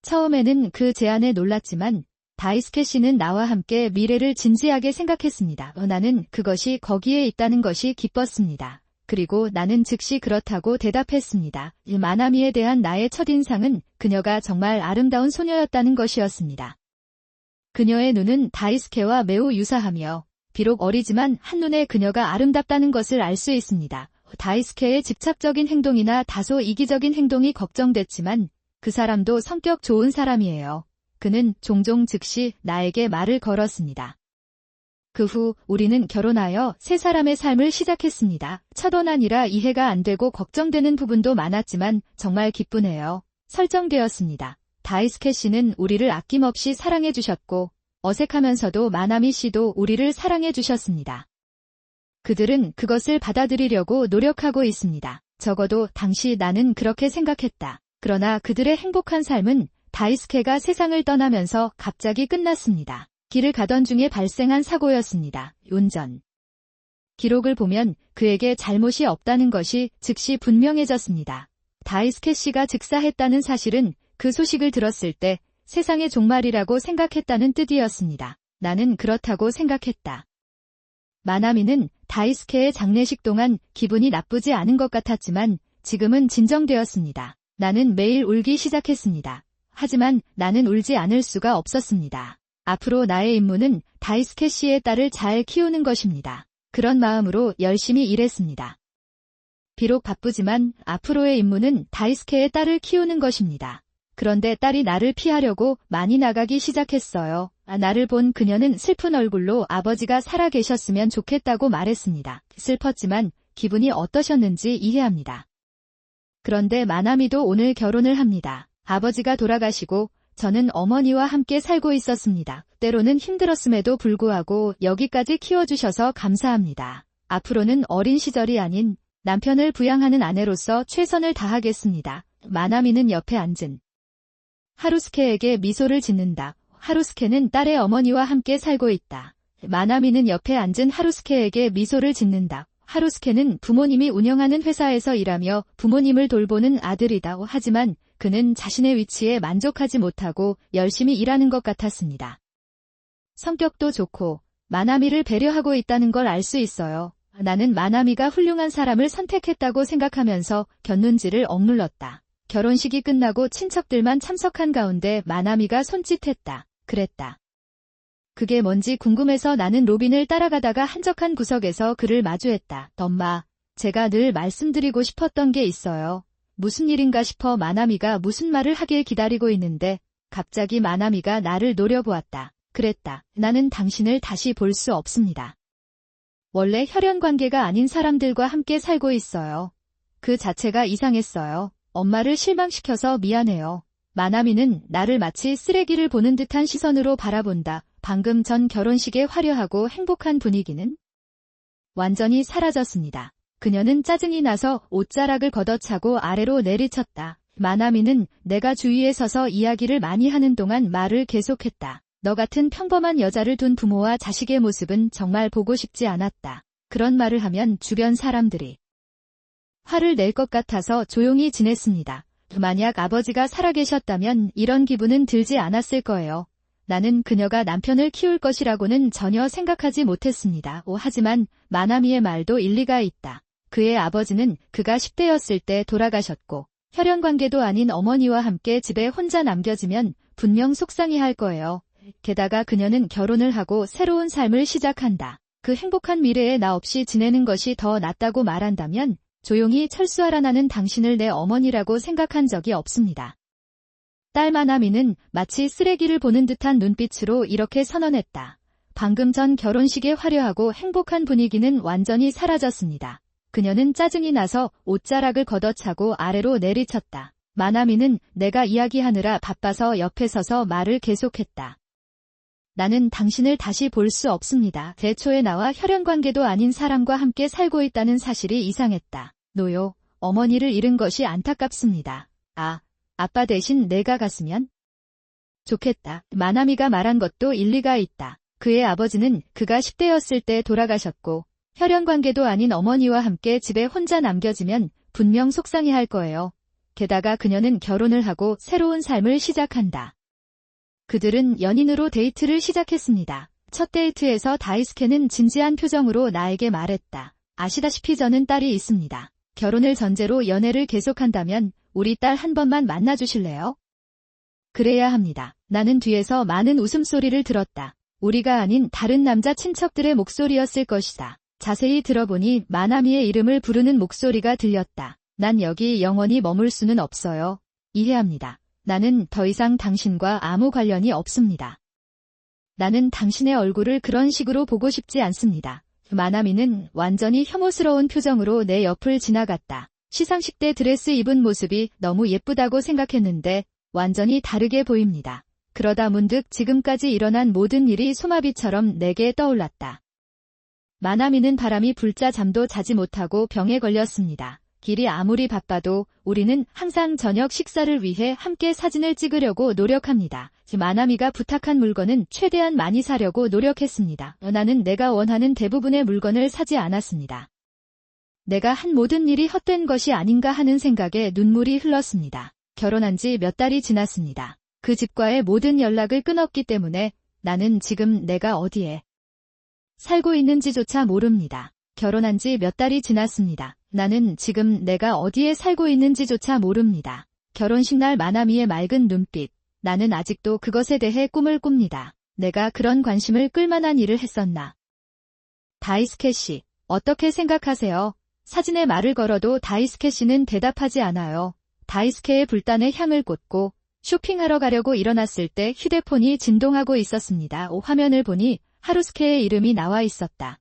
처음에는 그 제안에 놀랐지만 다이스케 씨는 나와 함께 미래를 진지하게 생각했습니다. 나는 그것이 거기에 있다는 것이 기뻤습니다. 그리고 나는 즉시 그렇다고 대답했습니다. 마나미에 대한 나의 첫인상은 그녀가 정말 아름다운 소녀였다는 것이었습니다. 그녀의 눈은 다이스케와 매우 유사하며 비록 어리지만 한눈에 그녀가 아름답다는 것을 알 수 있습니다. 다이스케의 집착적인 행동이나 다소 이기적인 행동이 걱정됐지만 그 사람도 성격 좋은 사람이에요. 그는 종종 즉시 나에게 말을 걸었습니다. 그 후 우리는 결혼하여 세 사람의 삶을 시작했습니다. 첫혼아니라 이해가 안 되고 걱정되는 부분도 많았지만 정말 기쁘네요. 설정되었습니다. 다이스케 씨는 우리를 아낌없이 사랑해 주셨고 어색하면서도 마나미 씨도 우리를 사랑해 주셨습니다. 그들은 그것을 받아들이려고 노력하고 있습니다. 적어도 당시 나는 그렇게 생각했다. 그러나 그들의 행복한 삶은 다이스케가 세상을 떠나면서 갑자기 끝났습니다. 길을 가던 중에 발생한 사고였습니다. 운전. 기록을 보면 그에게 잘못이 없다는 것이 즉시 분명해졌습니다. 다이스케 씨가 즉사했다는 사실은 그 소식을 들었을 때 세상의 종말이라고 생각했다는 뜻이었습니다. 나는 그렇다고 생각했다. 마나미는 다이스케의 장례식 동안 기분이 나쁘지 않은 것 같았지만 지금은 진정되었습니다. 나는 매일 울기 시작했습니다. 하지만 나는 울지 않을 수가 없었습니다. 앞으로 나의 임무는 다이스케 씨의 딸을 잘 키우는 것입니다. 그런 마음으로 열심히 일했습니다. 비록 바쁘지만 앞으로의 임무는 다이스케의 딸을 키우는 것입니다. 그런데 딸이 나를 피하려고 많이 나가기 시작했어요. 나를 본 그녀는 슬픈 얼굴로 아버지가 살아 계셨으면 좋겠다고 말했습니다. 슬펐지만 기분이 어떠셨는지 이해합니다. 그런데 마나미도 오늘 결혼을 합니다. 아버지가 돌아가시고 저는 어머니와 함께 살고 있었습니다. 때로는 힘들었음에도 불구하고 여기까지 키워주셔서 감사합니다. 앞으로는 어린 시절이 아닌 남편을 부양하는 아내로서 최선을 다하겠습니다. 마나미는 옆에 앉은 하루스케에게 미소를 짓는다. 하루스케는 딸의 어머니와 함께 살고 있다. 마나미는 옆에 앉은 하루스케에게 미소를 짓는다. 하루스케는 부모님이 운영하는 회사에서 일하며 부모님을 돌보는 아들이다. 하지만 그는 자신의 위치에 만족하지 못하고 열심히 일하는 것 같았습니다. 성격도 좋고 마나미를 배려하고 있다는 걸 알 수 있어요. 나는 마나미가 훌륭한 사람을 선택했다고 생각하면서 곁눈질을 억눌렀다. 결혼식이 끝나고 친척들만 참석한 가운데 마나미가 손짓했다. 그랬다. 그게 뭔지 궁금해서 나는 로빈을 따라가다가 한적한 구석에서 그를 마주했다. 엄마, 제가 늘 말씀드리고 싶었던 게 있어요. 무슨 일인가 싶어 마나미가 무슨 말을 하길 기다리고 있는데 갑자기 마나미가 나를 노려보았다. 그랬다. 나는 당신을 다시 볼 수 없습니다. 원래 혈연 관계가 아닌 사람들과 함께 살고 있어요. 그 자체가 이상했어요. 엄마를 실망시켜서 미안해요. 마나미는 나를 마치 쓰레기를 보는 듯한 시선으로 바라본다. 방금 전 결혼식의 화려하고 행복한 분위기는 완전히 사라졌습니다. 그녀는 짜증이 나서 옷자락을 걷어차고 아래로 내리쳤다. 마나미는 내가 주위에 서서 이야기를 많이 하는 동안 말을 계속했다. 너 같은 평범한 여자를 둔 부모와 자식의 모습은 정말 보고 싶지 않았다. 그런 말을 하면 주변 사람들이 화를 낼 것 같아서 조용히 지냈습니다. 만약 아버지가 살아계셨다면 이런 기분은 들지 않았을 거예요. 나는 그녀가 남편을 키울 것이라고는 전혀 생각하지 못했습니다. 하지만 마나미의 말도 일리가 있다. 그의 아버지는 그가 10대였을 때 돌아가셨고 혈연관계도 아닌 어머니와 함께 집에 혼자 남겨지면 분명 속상해할 거예요. 게다가 그녀는 결혼을 하고 새로운 삶을 시작한다. 그 행복한 미래에 나 없이 지내는 것이 더 낫다고 말한다면 조용히 철수하라. 나는 당신을 내 어머니라고 생각한 적이 없습니다. 딸 마나미는 마치 쓰레기를 보는 듯한 눈빛으로 이렇게 선언했다. 방금 전 결혼식의 화려하고 행복한 분위기는 완전히 사라졌습니다. 그녀는 짜증이 나서 옷자락을 걷어차고 아래로 내리쳤다. 마나미는 내가 이야기하느라 바빠서 옆에 서서 말을 계속했다. 나는 당신을 다시 볼 수 없습니다. 대초에 나와 혈연관계도 아닌 사람과 함께 살고 있다는 사실이 이상했다. 노요, 어머니를 잃은 것이 안타깝습니다. 아빠 대신 내가 갔으면 좋겠다. 마나미가 말한 것도 일리가 있다. 그의 아버지는 그가 10대였을 때 돌아가셨고 혈연관계도 아닌 어머니와 함께 집에 혼자 남겨지면 분명 속상해할 거예요. 게다가 그녀는 결혼을 하고 새로운 삶을 시작한다. 그들은 연인으로 데이트를 시작했습니다. 첫 데이트에서 다이스케는 진지한 표정으로 나에게 말했다. 아시다시피 저는 딸이 있습니다. 결혼을 전제로 연애를 계속한다면 우리 딸 한 번만 만나주실래요? 그래야 합니다. 나는 뒤에서 많은 웃음소리를 들었다. 우리가 아닌 다른 남자 친척들의 목소리였을 것이다. 자세히 들어보니 마나미의 이름을 부르는 목소리가 들렸다. 난 여기 영원히 머물 수는 없어요. 이해합니다. 나는 더 이상 당신과 아무 관련이 없습니다. 나는 당신의 얼굴을 그런 식으로 보고 싶지 않습니다. 마나미는 완전히 혐오스러운 표정으로 내 옆을 지나갔다. 시상식 때 드레스 입은 모습이 너무 예쁘다고 생각했는데 완전히 다르게 보입니다. 그러다 문득 지금까지 일어난 모든 일이 소마비처럼 내게 떠올랐다. 마나미는 바람이 불자 잠도 자지 못하고 병에 걸렸습니다. 길이 아무리 바빠도 우리는 항상 저녁 식사를 위해 함께 사진을 찍으려고 노력합니다. 마나미가 부탁한 물건은 최대한 많이 사려고 노력했습니다. 나는 내가 원하는 대부분의 물건을 사지 않았습니다. 내가 한 모든 일이 헛된 것이 아닌가 하는 생각에 눈물이 흘렀습니다. 결혼한 지 몇 달이 지났습니다. 그 집과의 모든 연락을 끊었기 때문에 나는 지금 내가 어디에 살고 있는지조차 모릅니다. 결혼한 지 몇 달이 지났습니다. 나는 지금 내가 어디에 살고 있는지조차 모릅니다. 결혼식 날 마나미의 맑은 눈빛. 나는 아직도 그것에 대해 꿈을 꿉니다. 내가 그런 관심을 끌만한 일을 했었나? 다이스케 씨, 어떻게 생각하세요? 사진에 말을 걸어도 다이스케 씨는 대답하지 않아요. 다이스케의 불단에 향을 꽂고 쇼핑하러 가려고 일어났을 때 휴대폰이 진동하고 있었습니다. 화면을 보니 하루스케의 이름이 나와 있었다.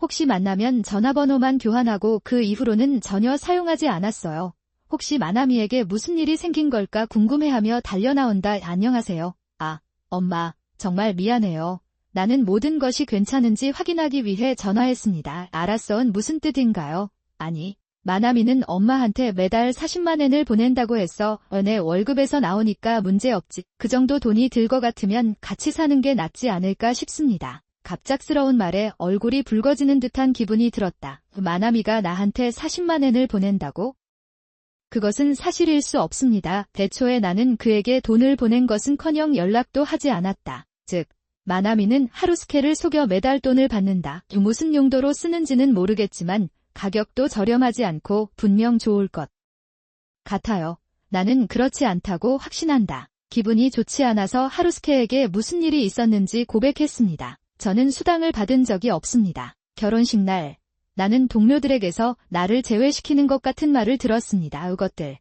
혹시 만나면 전화번호만 교환하고 그 이후로는 전혀 사용하지 않았어요. 혹시 마나미에게 무슨 일이 생긴 걸까 궁금해하며 달려나온다. 안녕하세요. 아, 엄마, 정말 미안해요. 나는 모든 것이 괜찮은지 확인하기 위해 전화했습니다. 알았어는 무슨 뜻인가요? 아니, 마나미는 엄마한테 매달 40만 엔을 보낸다고 했어. 내 월급에서 나오니까 문제없지. 그 정도 돈이 들 것 같으면 같이 사는 게 낫지 않을까 싶습니다. 갑작스러운 말에 얼굴이 붉어지는 듯한 기분이 들었다. 마나미가 나한테 40만 엔을 보낸다고? 그것은 사실일 수 없습니다. 대초에 나는 그에게 돈을 보낸 것은커녕 연락도 하지 않았다. 즉, 마나미는 하루스케를 속여 매달 돈을 받는다. 무슨 용도로 쓰는지는 모르겠지만 가격도 저렴하지 않고 분명 좋을 것 같아요. 나는 그렇지 않다고 확신한다. 기분이 좋지 않아서 하루스케에게 무슨 일이 있었는지 고백했습니다. 저는 수당을 받은 적이 없습니다. 결혼식 날 나는 동료들에게서 나를 제외시키는 것 같은 말을 들었습니다. 그것들.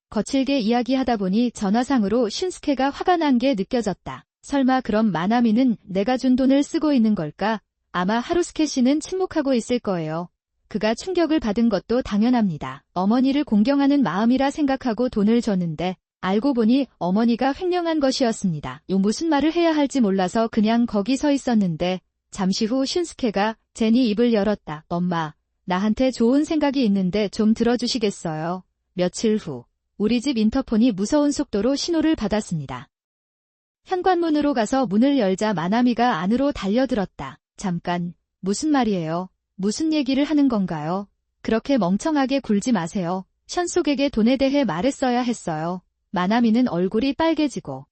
거칠게 이야기하다 보니 전화상으로 슌스케가 화가 난 게 느껴졌다. 설마 그럼 마나미는 내가 준 돈을 쓰고 있는 걸까? 아마 하루스케 씨는 침묵하고 있을 거예요. 그가 충격을 받은 것도 당연합니다. 어머니를 공경하는 마음이라 생각하고 돈을 줬는데 알고 보니 어머니가 횡령한 것이었습니다. 무슨 말을 해야 할지 몰라서 그냥 거기 서 있었는데 잠시 후 슌스케가 제니 입을 열었다. 엄마, 나한테 좋은 생각이 있는데 좀 들어주시겠어요? 며칠 후 우리 집 인터폰이 무서운 속도로 신호를 받았습니다. 현관문으로 가서 문을 열자 마나미가 안으로 달려들었다. 잠깐, 무슨 말이에요? 무슨 얘기를 하는 건가요? 그렇게 멍청하게 굴지 마세요. 션속에게 돈에 대해 말했어야 했어요. 마나미는 얼굴이 빨개지고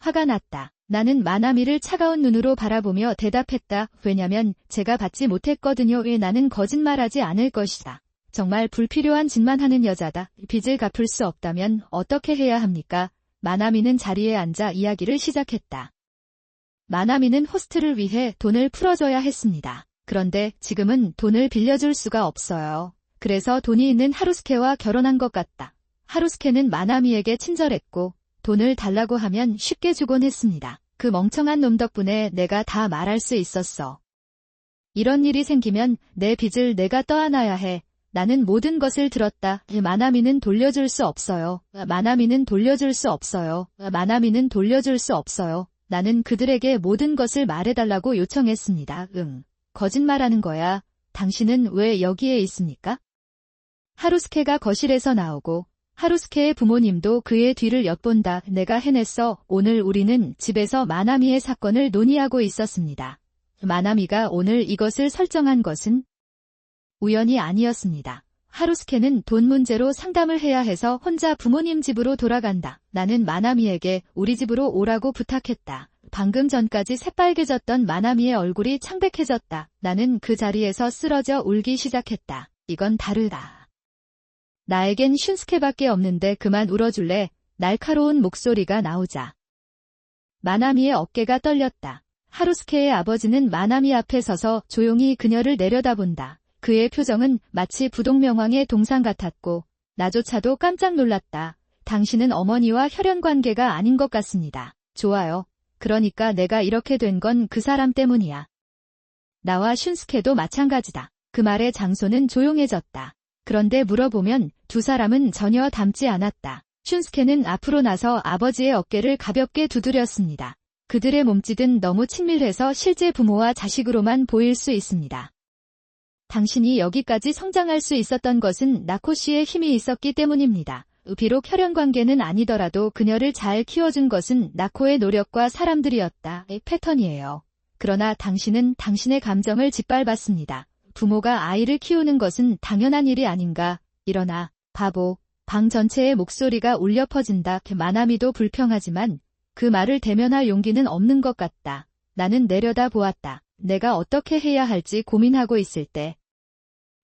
화가 났다. 나는 마나미를 차가운 눈으로 바라보며 대답했다. 왜냐면 제가 받지 못했거든요. 왜 나는 거짓말하지 않을 것이다. 정말 불필요한 짓만 하는 여자다. 빚을 갚을 수 없다면 어떻게 해야 합니까? 마나미는 자리에 앉아 이야기를 시작했다. 마나미는 호스트를 위해 돈을 풀어줘야 했습니다. 그런데 지금은 돈을 빌려줄 수가 없어요. 그래서 돈이 있는 하루스케와 결혼한 것 같다. 하루스케는 마나미에게 친절했고 돈을 달라고 하면 쉽게 주곤 했습니다. 그 멍청한 놈 덕분에 내가 다 말할 수 있었어. 이런 일이 생기면 내 빚을 내가 떠안아야 해. 나는 모든 것을 들었다. 마나미는 돌려줄 수 없어요. 마나미는 돌려줄 수 없어요. 마나미는 돌려줄 수 없어요. 나는 그들에게 모든 것을 말해달라고 요청했습니다. 거짓말하는 거야. 당신은 왜 여기에 있습니까? 하루스케가 거실에서 나오고 하루스케의 부모님도 그의 뒤를 엿본다. 내가 해냈어. 오늘 우리는 집에서 마나미의 사건을 논의하고 있었습니다. 마나미가 오늘 이것을 설정한 것은 우연이 아니었습니다. 하루스케는 돈 문제로 상담을 해야 해서 혼자 부모님 집으로 돌아간다. 나는 마나미에게 우리 집으로 오라고 부탁했다. 방금 전까지 새빨개졌던 마나미의 얼굴이 창백해졌다. 나는 그 자리에서 쓰러져 울기 시작했다. 이건 다르다. 나에겐 슌스케밖에 없는데 그만 울어줄래? 날카로운 목소리가 나오자 마나미의 어깨가 떨렸다. 하루스케의 아버지는 마나미 앞에 서서 조용히 그녀를 내려다본다. 그의 표정은 마치 부동명왕의 동상 같았고 나조차도 깜짝 놀랐다. 당신은 어머니와 혈연관계가 아닌 것 같습니다. 좋아요. 그러니까 내가 이렇게 된 건 그 사람 때문이야. 나와 슌스케도 마찬가지다. 그 말의 장소는 조용해졌다. 그런데 물어보면 두 사람은 전혀 닮지 않았다. 슌스케는 앞으로 나서 아버지의 어깨를 가볍게 두드렸습니다. 그들의 몸짓은 너무 친밀해서 실제 부모와 자식으로만 보일 수 있습니다. 당신이 여기까지 성장할 수 있었던 것은 나코 씨의 힘이 있었기 때문입니다. 비록 혈연관계는 아니더라도 그녀를 잘 키워준 것은 나코의 노력과 사람들이었다. 패턴이에요. 그러나 당신은 당신의 감정을 짓밟았습니다. 부모가 아이를 키우는 것은 당연한 일이 아닌가. 일어나, 바보. 방 전체의 목소리가 울려 퍼진다. 마나미도 불평하지만 그 말을 대면할 용기는 없는 것 같다. 나는 내려다 보았다. 내가 어떻게 해야 할지 고민하고 있을 때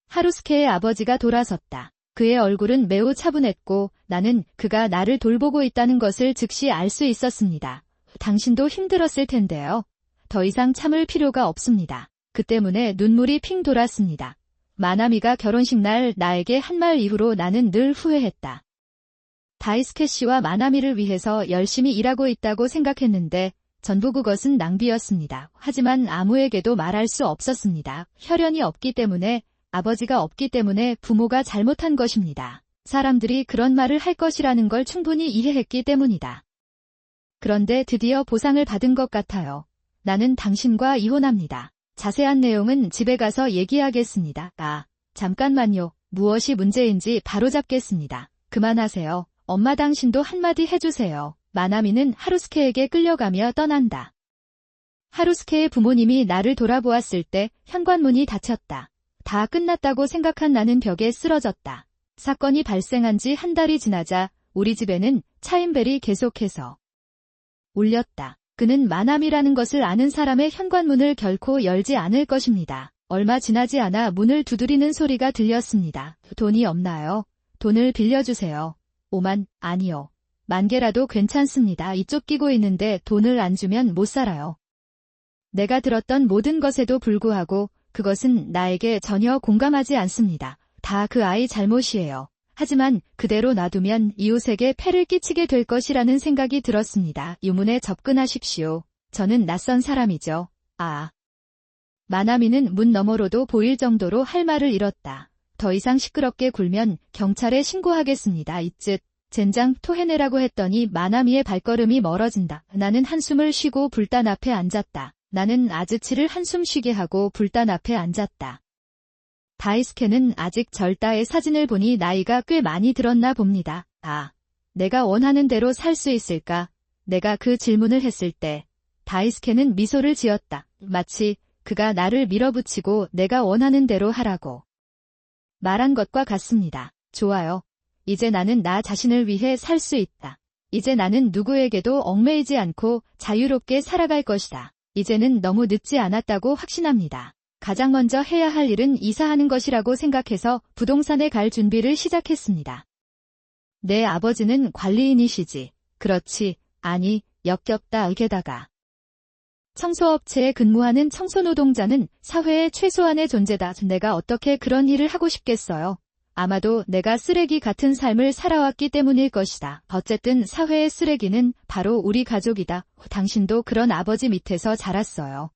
하루스케의 아버지가 돌아섰다. 그의 얼굴은 매우 차분했고 나는 그가 나를 돌보고 있다는 것을 즉시 알 수 있었습니다. 당신도 힘들었을 텐데요. 더 이상 참을 필요가 없습니다. 그 때문에 눈물이 핑 돌았습니다. 마나미가 결혼식 날 나에게 한 말 이후로 나는 늘 후회했다. 다이스케 씨와 마나미를 위해서 열심히 일하고 있다고 생각했는데 전부 그것은 낭비였습니다. 하지만 아무에게도 말할 수 없었습니다. 혈연이 없기 때문에 아버지가 없기 때문에 부모가 잘못한 것입니다. 사람들이 그런 말을 할 것이라는 걸 충분히 이해했기 때문이다. 그런데 드디어 보상을 받은 것 같아요. 나는 당신과 이혼합니다. 자세한 내용은 집에 가서 얘기하겠습니다. 잠깐만요. 무엇이 문제인지 바로잡겠습니다. 그만하세요. 엄마 당신도 한마디 해주세요. 마나미는 하루스케에게 끌려가며 떠난다. 하루스케의 부모님이 나를 돌아보았을 때 현관문이 닫혔다. 다 끝났다고 생각한 나는 벽에 쓰러졌다. 사건이 발생한 지 한 달이 지나자 우리 집에는 차임벨이 계속해서 울렸다. 그는 마나미라는 것을 아는 사람의 현관문을 결코 열지 않을 것입니다. 얼마 지나지 않아 문을 두드리는 소리가 들렸습니다. 돈이 없나요? 돈을 빌려주세요. 5만, 아니요. 10,000개라도 괜찮습니다. 이쪽 끼고 있는데 돈을 안 주면 못 살아요. 내가 들었던 모든 것에도 불구하고 그것은 나에게 전혀 공감하지 않습니다. 다 그 아이 잘못이에요. 하지만 그대로 놔두면 이웃에게 폐를 끼치게 될 것이라는 생각이 들었습니다. 유문에 접근하십시오. 저는 낯선 사람이죠. 마나미는 문 너머로도 보일 정도로 할 말을 잃었다. 더 이상 시끄럽게 굴면 경찰에 신고하겠습니다. 이쯧. 젠장 토해내라고 했더니 마나미의 발걸음이 멀어진다. 나는 한숨을 쉬고 불단 앞에 앉았다. 나는 아즈치를 한숨 쉬게 하고 불단 앞에 앉았다. 다이스케는 아직 절다의 사진을 보니 나이가 꽤 많이 들었나 봅니다. 내가 원하는 대로 살 수 있을까? 내가 그 질문을 했을 때 다이스케는 미소를 지었다. 마치 그가 나를 밀어붙이고 내가 원하는 대로 하라고 말한 것과 같습니다. 좋아요. 이제 나는 나 자신을 위해 살 수 있다. 이제 나는 누구에게도 얽매이지 않고 자유롭게 살아갈 것이다. 이제는 너무 늦지 않았다고 확신합니다. 가장 먼저 해야 할 일은 이사하는 것이라고 생각해서 부동산에 갈 준비를 시작했습니다. 내 아버지는 관리인이시지. 그렇지. 아니, 역겹다. 게다가 청소업체에 근무하는 청소노동자는 사회의 최소한의 존재다. 내가 어떻게 그런 일을 하고 싶겠어요. 아마도 내가 쓰레기 같은 삶을 살아왔기 때문일 것이다. 어쨌든 사회의 쓰레기는 바로 우리 가족이다. 당신도 그런 아버지 밑에서 자랐어요.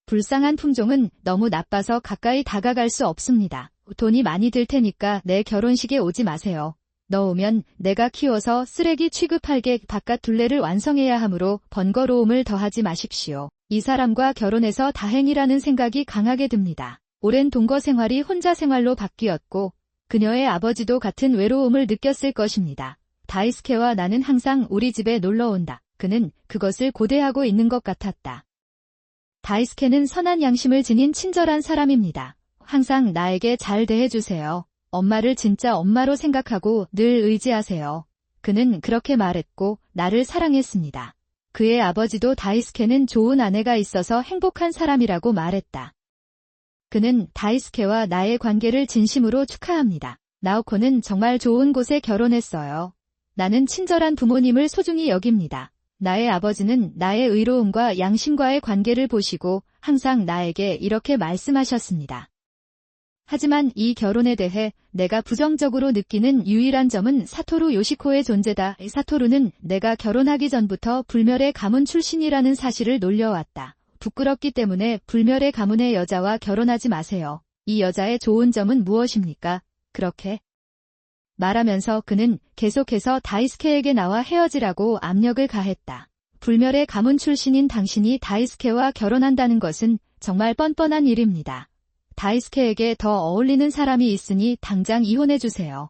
불쌍한 품종은 너무 나빠서 가까이 다가갈 수 없습니다. 돈이 많이 들 테니까 내 결혼식에 오지 마세요. 넣으면 내가 키워서 쓰레기 취급할게. 바깥 둘레를 완성해야 하므로 번거로움을 더하지 마십시오. 이 사람과 결혼해서 다행이라는 생각이 강하게 듭니다. 오랜 동거 생활이 혼자 생활로 바뀌었고 그녀의 아버지도 같은 외로움을 느꼈을 것입니다. 다이스케와 나는 항상 우리 집에 놀러온다. 그는 그것을 고대하고 있는 것 같았다. 다이스케는 선한 양심을 지닌 친절한 사람입니다. 항상 나에게 잘 대해주세요. 엄마를 진짜 엄마로 생각하고 늘 의지하세요. 그는 그렇게 말했고 나를 사랑했습니다. 그의 아버지도 다이스케는 좋은 아내가 있어서 행복한 사람이라고 말했다. 그는 다이스케와 나의 관계를 진심으로 축하합니다. 나오코는 정말 좋은 곳에 결혼했어요. 나는 친절한 부모님을 소중히 여깁니다. 나의 아버지는 나의 의로움과 양심과의 관계를 보시고 항상 나에게 이렇게 말씀하셨습니다. 하지만 이 결혼에 대해 내가 부정적으로 느끼는 유일한 점은 사토루 요시코의 존재다. 사토루는 내가 결혼하기 전부터 불멸의 가문 출신이라는 사실을 놀려왔다. 부끄럽기 때문에 불멸의 가문의 여자와 결혼하지 마세요. 이 여자의 좋은 점은 무엇입니까? 그렇게 말하면서 그는 계속해서 다이스케에게 나와 헤어지라고 압력을 가했다. 불멸의 가문 출신인 당신이 다이스케와 결혼한다는 것은 정말 뻔뻔한 일입니다. 다이스케에게 더 어울리는 사람이 있으니 당장 이혼해주세요.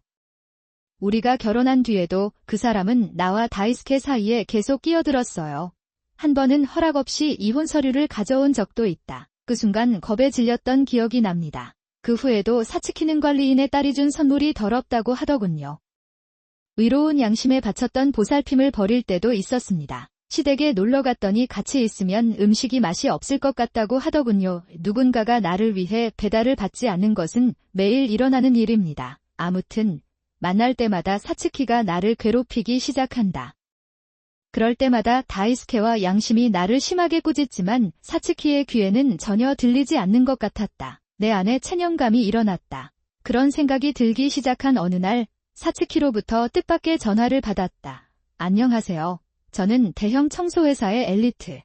우리가 결혼한 뒤에도 그 사람은 나와 다이스케 사이에 계속 끼어들었어요. 한 번은 허락 없이 이혼 서류를 가져온 적도 있다. 그 순간 겁에 질렸던 기억이 납니다. 그 후에도 사츠키는 관리인의 딸이 준 선물이 더럽다고 하더군요. 의로운 양심에 바쳤던 보살핌을 버릴 때도 있었습니다. 시댁에 놀러 갔더니 같이 있으면 음식이 맛이 없을 것 같다고 하더군요. 누군가가 나를 위해 배달을 받지 않는 것은 매일 일어나는 일입니다. 아무튼 만날 때마다 사츠키가 나를 괴롭히기 시작한다. 그럴 때마다 다이스케와 양심이 나를 심하게 꾸짖지만 사츠키의 귀에는 전혀 들리지 않는 것 같았다. 내 안에 체념감이 일어났다. 그런 생각이 들기 시작한 어느 날 사츠키로부터 뜻밖의 전화를 받았다. 안녕하세요. 저는 대형 청소회사의 엘리트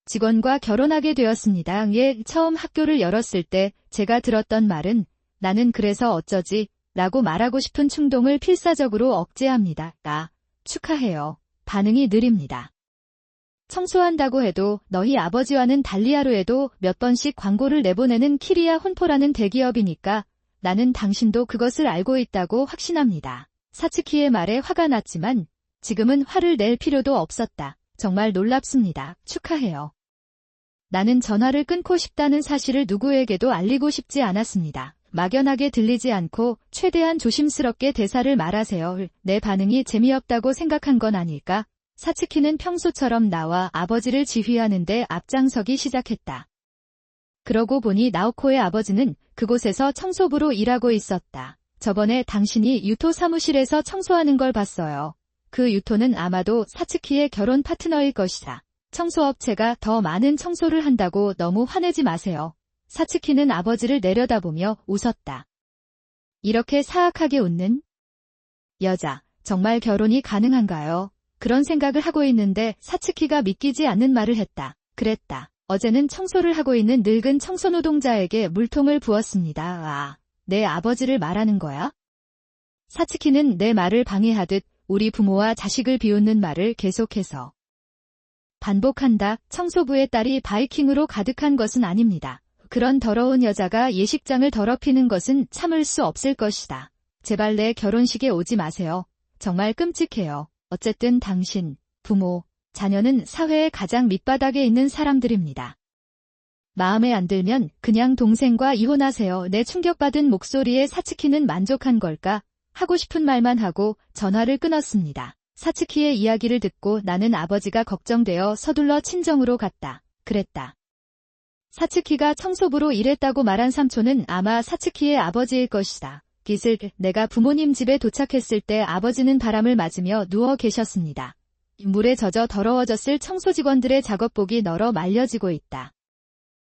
직원과 결혼하게 되었습니다. 처음 학교를 열었을 때 제가 들었던 말은 나는 그래서 어쩌지? 라고 말하고 싶은 충동을 필사적으로 억제합니다. 축하해요. 반응이 느립니다. 청소한다고 해도 너희 아버지와는 달리 하루에도 몇 번씩 광고를 내보내는 키리아 혼포라는 대기업이니까 나는 당신도 그것을 알고 있다고 확신합니다. 사츠키의 말에 화가 났지만 지금은 화를 낼 필요도 없었다. 정말 놀랍습니다. 축하해요. 나는 전화를 끊고 싶다는 사실을 누구에게도 알리고 싶지 않았습니다. 막연하게 들리지 않고 최대한 조심스럽게 대사를 말하세요. 내 반응이 재미없다고 생각한 건 아닐까? 사츠키는 평소처럼 나와 아버지를 지휘하는데 앞장서기 시작했다. 그러고 보니 나오코의 아버지는 그곳에서 청소부로 일하고 있었다. 저번에 당신이 유토 사무실에서 청소하는 걸 봤어요. 그 유토는 아마도 사츠키의 결혼 파트너일 것이다. 청소업체가 더 많은 청소를 한다고 너무 화내지 마세요. 사츠키는 아버지를 내려다보며 웃었다. 이렇게 사악하게 웃는 여자, 정말 결혼이 가능한가요? 그런 생각을 하고 있는데 사츠키가 믿기지 않는 말을 했다. 그랬다. 어제는 청소를 하고 있는 늙은 청소노동자에게 물통을 부었습니다. 내 아버지를 말하는 거야? 사츠키는 내 말을 방해하듯 우리 부모와 자식을 비웃는 말을 계속해서 반복한다. 청소부의 딸이 바이킹으로 가득한 것은 아닙니다. 그런 더러운 여자가 예식장을 더럽히는 것은 참을 수 없을 것이다. 제발 내 결혼식에 오지 마세요. 정말 끔찍해요. 어쨌든 당신, 부모, 자녀는 사회의 가장 밑바닥에 있는 사람들입니다. 마음에 안 들면 그냥 동생과 이혼하세요. 내 충격받은 목소리에 사츠키는 만족한 걸까? 하고 싶은 말만 하고 전화를 끊었습니다. 사츠키의 이야기를 듣고 나는 아버지가 걱정되어 서둘러 친정으로 갔다. 그랬다. 사츠키가 청소부로 일했다고 말한 삼촌은 아마 사츠키의 아버지일 것이다. 기슬, 내가 부모님 집에 도착했을 때 아버지는 바람을 맞으며 누워 계셨습니다. 물에 젖어 더러워졌을 청소직원들의 작업복이 널어 말려지고 있다.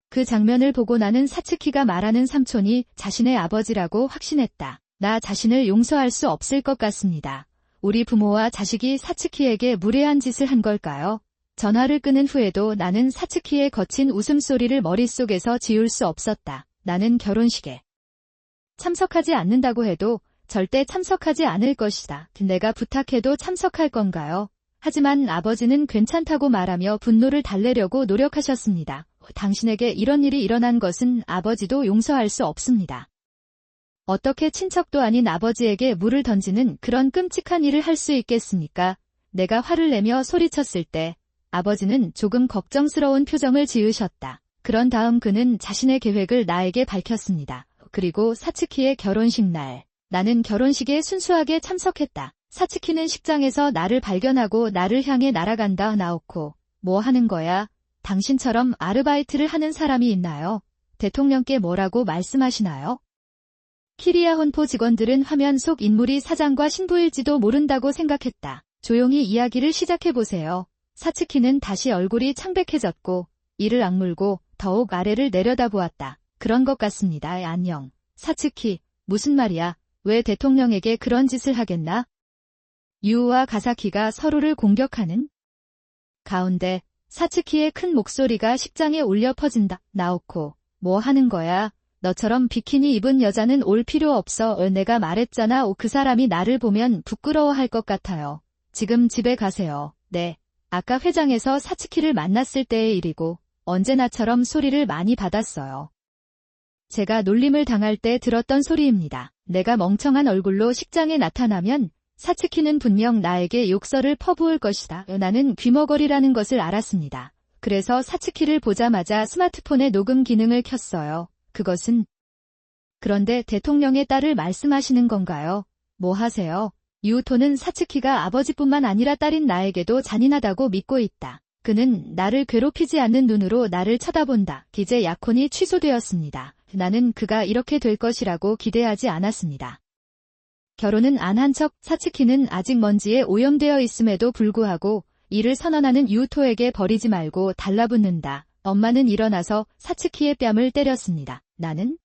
그 장면을 보고 나는 사츠키가 말하는 삼촌이 자신의 아버지라고 확신했다. 나 자신을 용서할 수 없을 것 같습니다. 우리 부모와 자식이 사츠키에게 무례한 짓을 한 걸까요? 전화를 끊은 후에도 나는 사츠키의 거친 웃음소리를 머릿속에서 지울 수 없었다. 나는 결혼식에 참석하지 않는다고 해도 절대 참석하지 않을 것이다. 내가 부탁해도 참석할 건가요? 하지만 아버지는 괜찮다고 말하며 분노를 달래려고 노력하셨습니다. 당신에게 이런 일이 일어난 것은 아버지도 용서할 수 없습니다. 어떻게 친척도 아닌 아버지에게 물을 던지는 그런 끔찍한 일을 할 수 있겠습니까? 내가 화를 내며 소리쳤을 때 아버지는 조금 걱정스러운 표정을 지으셨다. 그런 다음 그는 자신의 계획을 나에게 밝혔습니다. 그리고 사츠키의 결혼식 날. 나는 결혼식에 순수하게 참석했다. 사츠키는 식장에서 나를 발견하고 나를 향해 날아간다. 나오코, 뭐 하는 거야? 당신처럼 아르바이트를 하는 사람이 있나요? 대통령께 뭐라고 말씀하시나요? 키리야 혼포 직원들은 화면 속 인물이 사장과 신부일지도 모른다고 생각했다. 조용히 이야기를 시작해보세요. 사츠키는 다시 얼굴이 창백해졌고 이를 악물고 더욱 아래를 내려다보았다. 그런 것 같습니다. 안녕. 사츠키, 무슨 말이야? 왜 대통령에게 그런 짓을 하겠나? 유우와 가사키가 서로를 공격하는 가운데 사츠키의 큰 목소리가 식장에 울려 퍼진다. 나오코, 뭐 하는 거야? 너처럼 비키니 입은 여자는 올 필요 없어. 내가 말했잖아. 그 사람이 나를 보면 부끄러워할 것 같아요. 지금 집에 가세요. 네. 아까 회장에서 사츠키를 만났을 때의 일이고 언제나처럼 소리를 많이 받았어요. 제가 놀림을 당할 때 들었던 소리입니다. 내가 멍청한 얼굴로 식장에 나타나면 사츠키는 분명 나에게 욕설을 퍼부을 것이다. 나는 귀머거리라는 것을 알았습니다. 그래서 사츠키를 보자마자 스마트폰의 녹음 기능을 켰어요. 그것은 그런데 대통령의 딸을 말씀하시는 건가요? 뭐 하세요? 유우토는 사츠키가 아버지뿐만 아니라 딸인 나에게도 잔인하다고 믿고 있다. 그는 나를 괴롭히지 않는 눈으로 나를 쳐다본다. 기재 약혼이 취소되었습니다. 나는 그가 이렇게 될 것이라고 기대하지 않았습니다. 결혼은 안 한 척. 사츠키는 아직 먼지에 오염되어 있음에도 불구하고 이를 선언하는 유우토에게 버리지 말고 달라붙는다. 엄마는 일어나서 사츠키의 뺨을 때렸습니다. 나는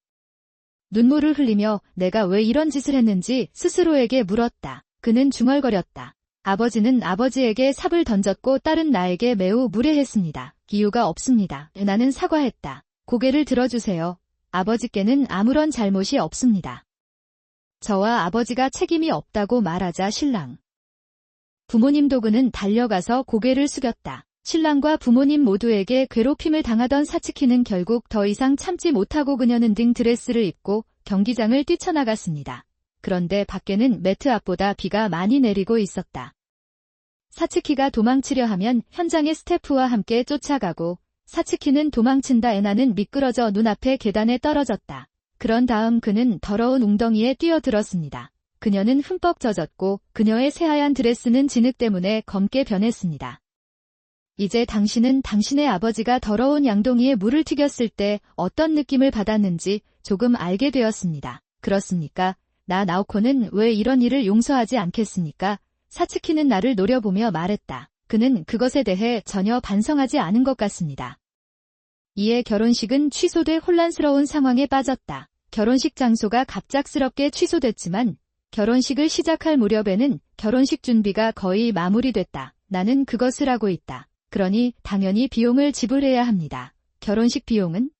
눈물을 흘리며 내가 왜 이런 짓을 했는지 스스로에게 물었다. 그는 중얼거렸다. 아버지는 아버지에게 삽을 던졌고 딸은 나에게 매우 무례했습니다. 이유가 없습니다. 나는 사과했다. 고개를 들어주세요. 아버지께는 아무런 잘못이 없습니다. 저와 아버지가 책임이 없다고 말하자 신랑. 부모님 도구는 달려가서 고개를 숙였다. 신랑과 부모님 모두에게 괴롭힘을 당하던 사츠키는 결국 더 이상 참지 못하고 그녀는 등 드레스를 입고 경기장을 뛰쳐나갔습니다. 그런데 밖에는 매트 앞보다 비가 많이 내리고 있었다. 사츠키가 도망치려 하면 현장의 스태프와 함께 쫓아가고 사츠키는 도망친다. 애나는 미끄러져 눈앞의 계단에 떨어졌다. 그런 다음 그는 더러운 웅덩이에 뛰어들었습니다. 그녀는 흠뻑 젖었고 그녀의 새하얀 드레스는 진흙 때문에 검게 변했습니다. 이제 당신은 당신의 아버지가 더러운 양동이에 물을 튀겼을 때 어떤 느낌을 받았는지 조금 알게 되었습니다. 그렇습니까? 나오코는 왜 이런 일을 용서하지 않겠습니까? 사츠키는 나를 노려보며 말했다. 그는 그것에 대해 전혀 반성하지 않은 것 같습니다. 이에 결혼식은 취소돼 혼란스러운 상황에 빠졌다. 결혼식 장소가 갑작스럽게 취소됐지만 결혼식을 시작할 무렵에는 결혼식 준비가 거의 마무리됐다. 나는 그것을 하고 있다. 그러니 당연히 비용을 지불해야 합니다. 결혼식 비용은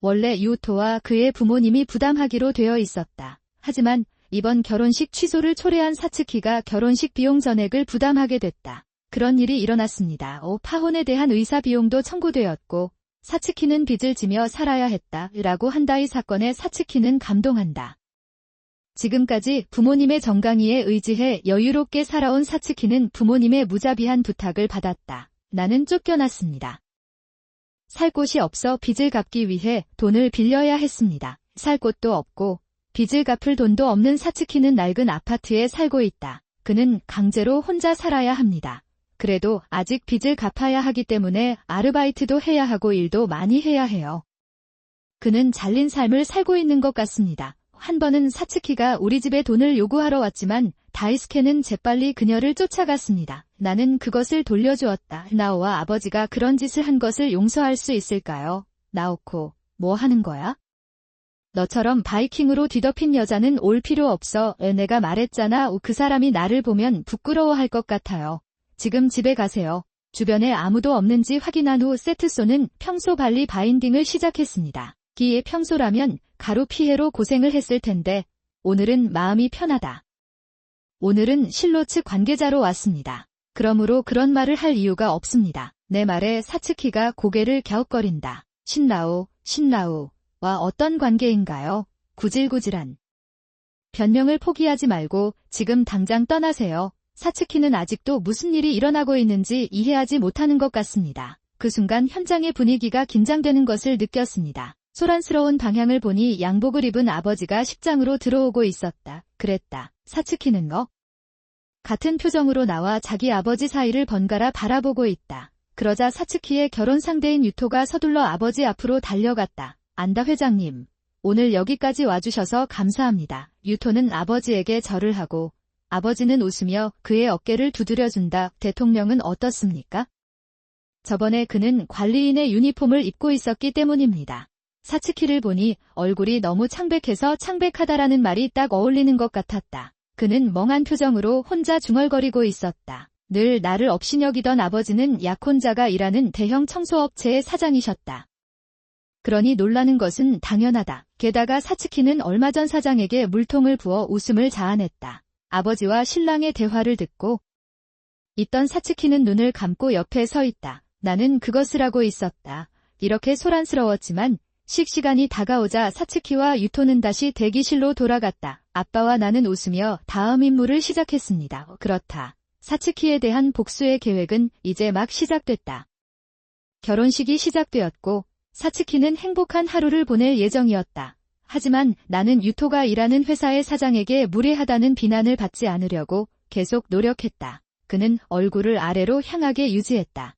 원래 유우토와 그의 부모님이 부담하기로 되어 있었다. 하지만 이번 결혼식 취소를 초래한 사츠키가 결혼식 비용 전액을 부담하게 됐다. 그런 일이 일어났습니다. 파혼에 대한 의사 비용도 청구되었고 사츠키는 빚을 지며 살아야 했다. 라고 한다. 이 사건에 사츠키는 감동한다. 지금까지 부모님의 정강이에 의지해 여유롭게 살아온 사츠키는 부모님의 무자비한 부탁을 받았다. 나는 쫓겨났습니다. 살 곳이 없어 빚을 갚기 위해 돈을 빌려야 했습니다. 살 곳도 없고 빚을 갚을 돈도 없는 사츠키는 낡은 아파트에 살고 있다. 그는 강제로 혼자 살아야 합니다. 그래도 아직 빚을 갚아야 하기 때문에 아르바이트도 해야 하고 일도 많이 해야 해요. 그는 잘린 삶을 살고 있는 것 같습니다. 한 번은 사츠키가 우리 집에 돈을 요구하러 왔지만 다이스케는 재빨리 그녀를 쫓아갔습니다. 나는 그것을 돌려주었다. 나오와 아버지가 그런 짓을 한 것을 용서할 수 있을까요? 나오코, 뭐 하는 거야? 너처럼 바이킹으로 뒤덮인 여자는 올 필요 없어. 내가 말했잖아. 그 사람이 나를 보면 부끄러워할 것 같아요. 지금 집에 가세요. 주변에 아무도 없는지 확인한 후 세트소는 평소 발리 바인딩을 시작했습니다. 기에 평소라면 가루 피해로 고생을 했을 텐데 오늘은 마음이 편하다. 오늘은 실로 측 관계자로 왔습니다. 그러므로 그런 말을 할 이유가 없습니다. 내 말에 사츠키가 고개를 갸웃거린다. 신라우와 어떤 관계인가요? 구질구질한. 변명을 포기하지 말고 지금 당장 떠나세요. 사츠키는 아직도 무슨 일이 일어나고 있는지 이해하지 못하는 것 같습니다. 그 순간 현장의 분위기가 긴장되는 것을 느꼈습니다. 소란스러운 방향을 보니 양복을 입은 아버지가 식장으로 들어오고 있었다. 그랬다. 사츠키는 거? 같은 표정으로 나와 자기 아버지 사이를 번갈아 바라보고 있다. 그러자 사츠키의 결혼 상대인 유토가 서둘러 아버지 앞으로 달려갔다. 안다 회장님. 오늘 여기까지 와주셔서 감사합니다. 유토는 아버지에게 절을 하고 아버지는 웃으며 그의 어깨를 두드려준다. 대통령은 어떻습니까? 저번에 그는 관리인의 유니폼을 입고 있었기 때문입니다. 사츠키를 보니 얼굴이 너무 창백해서 창백하다라는 말이 딱 어울리는 것 같았다. 그는 멍한 표정으로 혼자 중얼거리고 있었다. 늘 나를 업신여기던 아버지는 약혼자가 일하는 대형 청소업체의 사장이셨다. 그러니 놀라는 것은 당연하다. 게다가 사츠키는 얼마 전 사장에게 물통을 부어 웃음을 자아냈다. 아버지와 신랑의 대화를 듣고 있던 사츠키는 눈을 감고 옆에 서 있다. 나는 그것을 하고 있었다. 이렇게 소란스러웠지만 식시간이 다가오자 사츠키와 유토는 다시 대기실로 돌아갔다. 아빠와 나는 웃으며 다음 임무를 시작했습니다. 그렇다. 사츠키에 대한 복수의 계획은 이제 막 시작됐다. 결혼식이 시작되었고 사츠키는 행복한 하루를 보낼 예정이었다. 하지만 나는 유토가 일하는 회사의 사장에게 무례하다는 비난을 받지 않으려고 계속 노력했다. 그는 얼굴을 아래로 향하게 유지했다.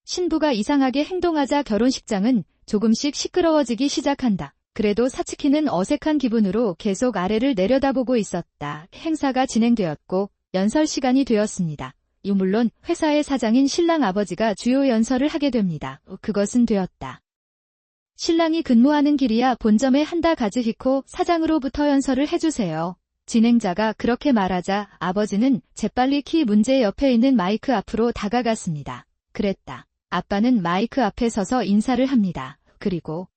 신부가 이상하게 행동하자 결혼식장은 조금씩 시끄러워지기 시작한다. 그래도 사츠키는 어색한 기분으로 계속 아래를 내려다보고 있었다. 행사가 진행되었고 연설 시간이 되었습니다. 물론 회사의 사장인 신랑 아버지가 주요 연설을 하게 됩니다. 그것은 되었다. 신랑이 근무하는 길이야 본점의 한다 가즈히코 사장으로부터 연설을 해주세요. 진행자가 그렇게 말하자 아버지는 재빨리 키 문제 옆에 있는 마이크 앞으로 다가갔습니다. 그랬다. 아빠는 마이크 앞에 서서 인사를 합니다. 그리고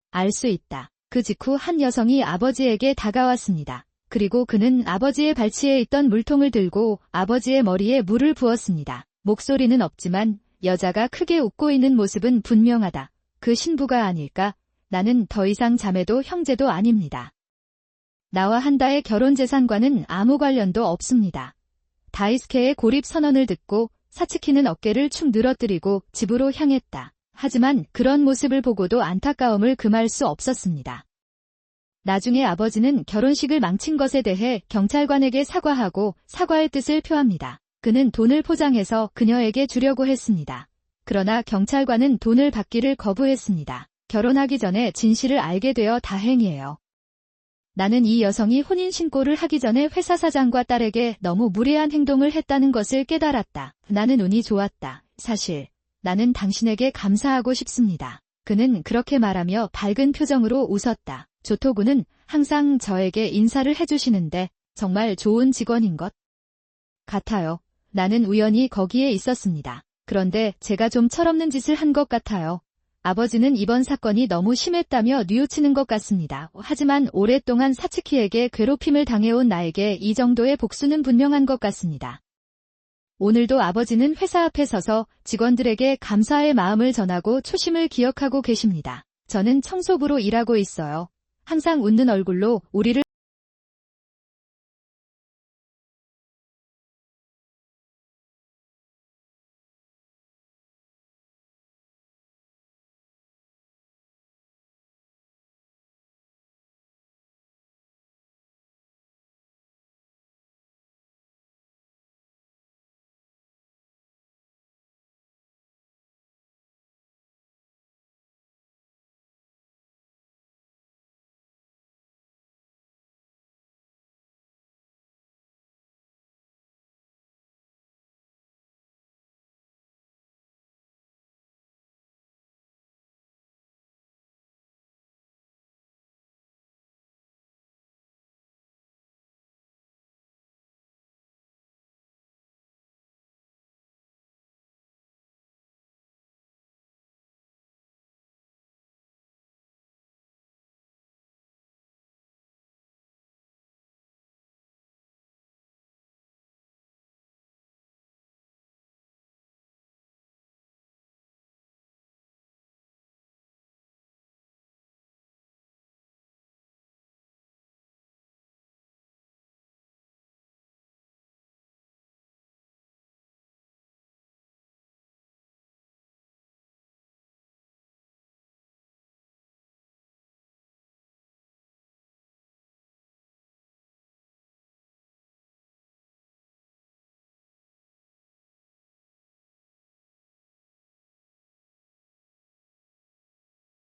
알 수 있다. 그 직후 한 여성이 아버지에게 다가왔습니다. 그리고 그는 아버지의 발치에 있던 물통을 들고 아버지의 머리에 물을 부었습니다. 목소리는 없지만 여자가 크게 웃고 있는 모습은 분명하다. 그 신부가 아닐까? 나는 더 이상 자매도 형제도 아닙니다. 나와 한다의 결혼 재산과는 아무 관련도 없습니다. 다이스케의 고립 선언을 듣고 사츠키는 어깨를 축 늘어뜨리고 집으로 향했다. 하지만 그런 모습을 보고도 안타까움을 금할 수 없었습니다. 나중에 아버지는 결혼식을 망친 것에 대해 경찰관에게 사과하고 사과의 뜻을 표합니다. 그는 돈을 포장해서 그녀에게 주려고 했습니다. 그러나 경찰관은 돈을 받기를 거부했습니다. 결혼하기 전에 진실을 알게 되어 다행이에요. 나는 이 여성이 혼인신고를 하기 전에 회사 사장과 딸에게 너무 무례한 행동을 했다는 것을 깨달았다. 나는 운이 좋았다. 사실 나는 당신에게 감사하고 싶습니다. 그는 그렇게 말하며 밝은 표정으로 웃었다. 조토구는 항상 저에게 인사를 해주시는데 정말 좋은 직원인 것 같아요. 나는 우연히 거기에 있었습니다. 그런데 제가 좀 철없는 짓을 한 것 같아요. 아버지는 이번 사건이 너무 심했다며 뉘우치는 것 같습니다. 하지만 오랫동안 사츠키에게 괴롭힘을 당해온 나에게 이 정도의 복수는 분명한 것 같습니다. 오늘도 아버지는 회사 앞에 서서 직원들에게 감사의 마음을 전하고 초심을 기억하고 계십니다. 저는 청소부로 일하고 있어요. 항상 웃는 얼굴로 우리를